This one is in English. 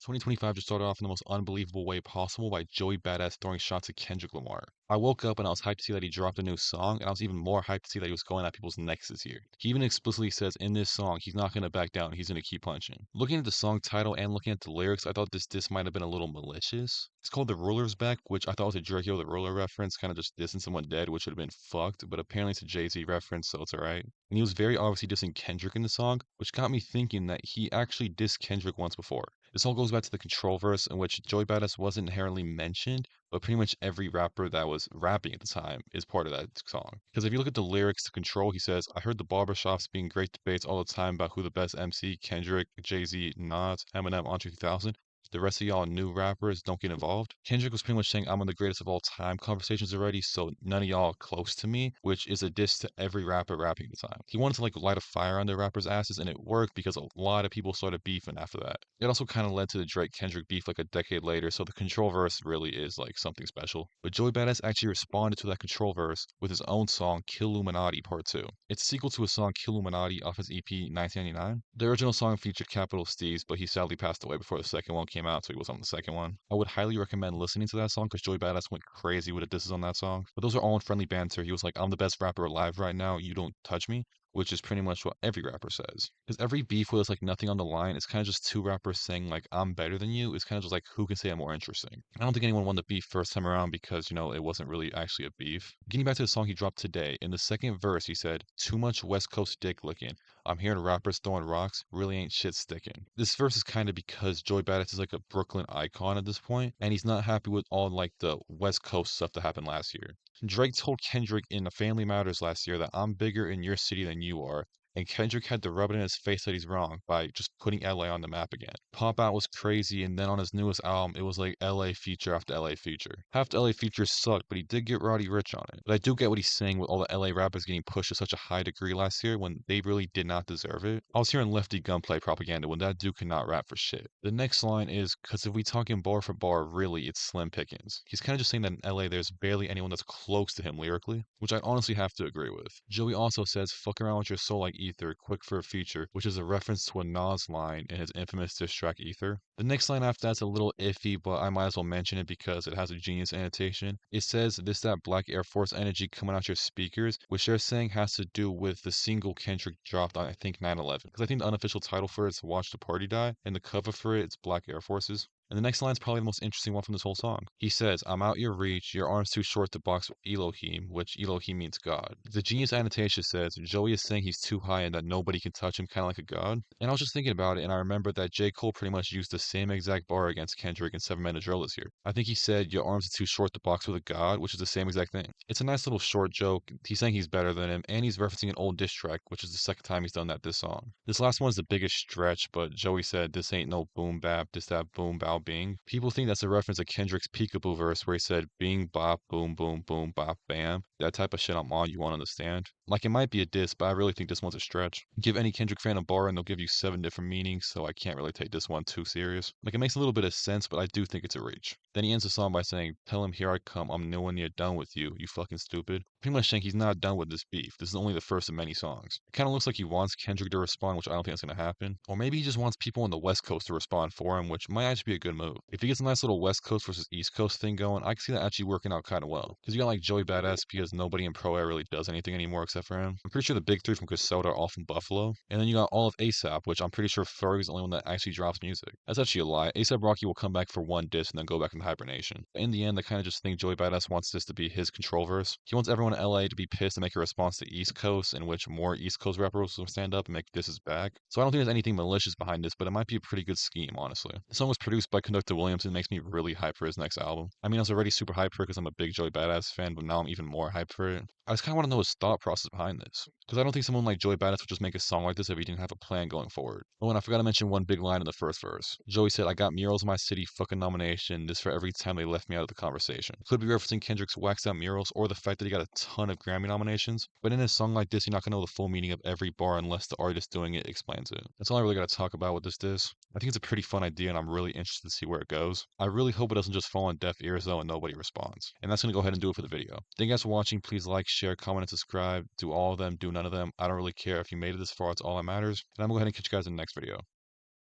2025 just started off in the most unbelievable way possible by Joey Badass throwing shots at Kendrick Lamar. I woke up and I was hyped to see that he dropped a new song, and I was even more hyped to see that he was going at people's necks this year. He even explicitly says in this song he's not going to back down, he's going to keep punching. Looking at the song title and looking at the lyrics, I thought this diss might have been a little malicious. It's called The Ruler's Back, which I thought was a Drake Yo the Ruler reference, kind of just dissing someone dead, which would have been fucked, but apparently it's a Jay-Z reference, so it's alright. And he was very obviously dissing Kendrick in the song, which got me thinking that he actually dissed Kendrick once before. This all goes back to the Control verse, in which Joey Badass wasn't inherently mentioned, but pretty much every rapper that was rapping at the time is part of that song. Because if you look at the lyrics to Control, he says, I heard the barbershops being great debates all the time about who the best MC, Kendrick, Jay-Z, Nas, Eminem, Andre 3000. The rest of y'all new rappers don't get involved. Kendrick was pretty much saying I'm on the greatest of all time conversations already, so none of y'all close to me, which is a diss to every rapper rapping at the time. He wanted to like light a fire under rappers' asses, and it worked because a lot of people started beefing after that. It also kind of led to the Drake Kendrick beef like a decade later, so the Control verse really is like something special. But Joey Badass actually responded to that Control verse with his own song Killuminati Part 2. It's a sequel to a song Killuminati off his EP 1999. The original song featured Capital Steez, but he sadly passed away before the second one came out, so he was on the second one. I would highly recommend listening to that song because Joey Badass went crazy with the disses on that song. But those are all in friendly banter. He was like, I'm the best rapper alive right now, you don't touch me, which is pretty much what every rapper says. Because every beef where there's like nothing on the line, it's kind of just two rappers saying like I'm better than you. It's kind of just like who can say I'm more interesting. I don't think anyone won the beef first time around because it wasn't really actually a beef. Getting back to the song he dropped today, in the second verse he said, "Too much West Coast dick licking. I'm hearing rappers throwing rocks, really ain't shit sticking." This verse is kind of because Joey Badass is like a Brooklyn icon at this point, and he's not happy with all like the West Coast stuff that happened last year. Drake told Kendrick in the Family Matters last year that I'm bigger in your city than you are, and Kendrick had to rub it in his face that he's wrong by just putting LA on the map again. Pop Out was crazy, and then on his newest album, it was like LA feature after LA feature. Half the LA features sucked, but he did get Roddy Ricch on it. But I do get what he's saying with all the LA rappers getting pushed to such a high degree last year when they really did not deserve it. I was hearing Lefty Gunplay propaganda when that dude could not rap for shit. The next line is, cause if we talking bar for bar, really, it's slim pickings. He's kind of just saying that in LA there's barely anyone that's close to him lyrically, which I honestly have to agree with. Joey also says, fuck around with your soul like ether, quick for a feature, which is a reference to a Nas line in his infamous Disstrack Ether. The next line after that's a little iffy, but I might as well mention it because it has a genius annotation. It says, this that black Air Force energy coming out your speakers, which they're saying has to do with the single Kendrick dropped on I think 9/11. Because I think the unofficial title for it is Watch the Party Die, and the cover for it is Black Air Forces. And the next line is probably the most interesting one from this whole song. He says, I'm out your reach, your arm's too short to box with Elohim, which Elohim means God. The genius annotation says, Joey is saying he's too high and that nobody can touch him, kind of like a god. And I was just thinking about it, and I remembered that J. Cole pretty much used the same exact bar against Kendrick in 7 Minute Drill this year. I think he said, your arms are too short to box with a god, which is the same exact thing. It's a nice little short joke. He's saying he's better than him, and he's referencing an old diss track, which is the second time he's done that this song. This last one is the biggest stretch, but Joey said, this ain't no boom bap, this that boom bow bing. People think that's a reference to Kendrick's Peekaboo verse where he said bing bop boom boom boom bop bam. That type of shit I'm on, you won't understand. Like it might be a diss, but I really think this one's a stretch. Give any Kendrick fan a bar and they'll give you 7 different meanings, so I can't really take this one too serious. Like it makes a little bit of sense, but I do think it's a reach. Then he ends the song by saying, tell him here I come, I'm nowhere near done with you, you fucking stupid. Pretty much saying he's not done with this beef. This is only the first of many songs. It kinda looks like he wants Kendrick to respond, which I don't think that's gonna happen. Or maybe he just wants people on the West Coast to respond for him, which might actually be a good move. If he gets a nice little West Coast versus East Coast thing going, I can see that actually working out kinda well. Because you got like Joey Badass because nobody in Pro Air really does anything anymore except for him. I'm pretty sure the big three from Casota are all from Buffalo. And then you got all of ASAP, which I'm pretty sure Ferg's the only one that actually drops music. That's actually a lie. ASAP Rocky will come back for one diss and then go back into hibernation. But in the end, I kind of just think Joey Badass wants this to be his control verse. He wants everyone in LA to be pissed and make a response to East Coast, in which more East Coast rappers will stand up and make disses back. So I don't think there's anything malicious behind this, but it might be a pretty good scheme, honestly. The song was produced by Conductor Williams and makes me really hyped for his next album. I mean, I was already super hyped for it because I'm a big Joey Badass fan, but now I'm even more hyped for it. I just kind of want to know his thought process behind this. Because I don't think someone like Joey Badass would just make a song like this if he didn't have a plan going forward. Oh, and I forgot to mention one big line in the first verse. Joey said, I got murals in my city, fucking nomination, this for every time they left me out of the conversation. Could be referencing Kendrick's waxed out murals or the fact that he got a ton of Grammy nominations, but in a song like this, you're not gonna know the full meaning of every bar unless the artist doing it explains it. That's all I really gotta talk about with this diss. I think it's a pretty fun idea and I'm really interested to see where it goes. I really hope it doesn't just fall on deaf ears though and nobody responds. And that's gonna go ahead and do it for the video. Thank you guys for watching. Please like, share, comment, and subscribe. Do all of them, do none of them. I don't really care if you made it this far, it's all that matters. And I'm gonna go ahead and catch you guys in the next video.